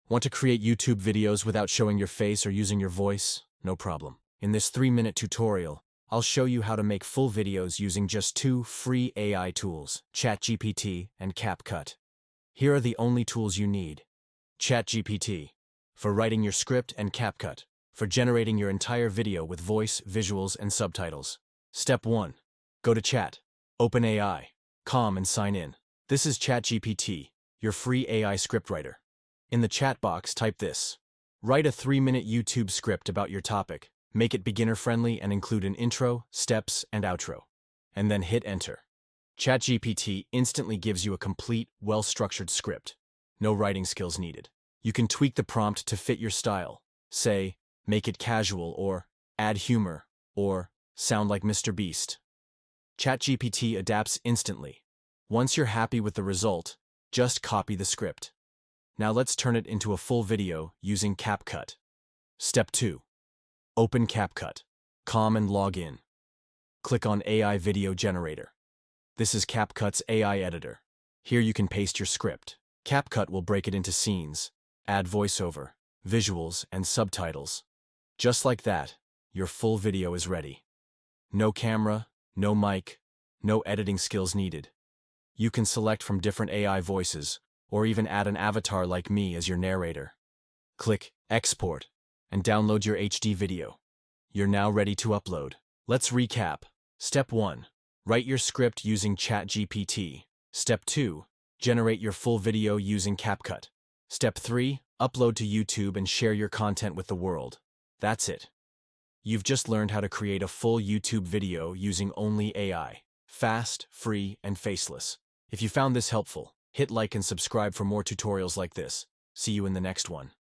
Want to create YouTube videos without showing your face or using your voice? No problem. In this 3-minute tutorial, I'll show you how to make full videos using just 2 free AI tools, ChatGPT and CapCut. Here are the only tools you need. ChatGPT, for writing your script, and CapCut, for generating your entire video with voice, visuals, and subtitles. Step 1. Go to Chat, open AI.com and sign in. This is ChatGPT, your free AI scriptwriter. In the chat box, type this. Write a 3-minute YouTube script about your topic. Make it beginner-friendly and include an intro, steps, and outro. And then hit enter. ChatGPT instantly gives you a complete, well-structured script. No writing skills needed. You can tweak the prompt to fit your style. Say, make it casual, or add humor, or sound like Mr. Beast. ChatGPT adapts instantly. Once you're happy with the result, just copy the script. Now let's turn it into a full video using CapCut. Step 2. Open CapCut.com and log in. Click on AI Video Generator. This is CapCut's AI editor. Here you can paste your script. CapCut will break it into scenes, add voiceover, visuals, and subtitles. Just like that, your full video is ready. No camera, no mic, no editing skills needed. You can select from different AI voices, or even add an avatar like me as your narrator. Click Export and download your HD video. You're now ready to upload. Let's recap. Step 1. Write your script using ChatGPT. Step 2. Generate your full video using CapCut. Step 3. Upload to YouTube and share your content with the world. That's it. You've just learned how to create a full YouTube video using only AI. Fast, free, and faceless. If you found this helpful, hit like and subscribe for more tutorials like this. See you in the next one.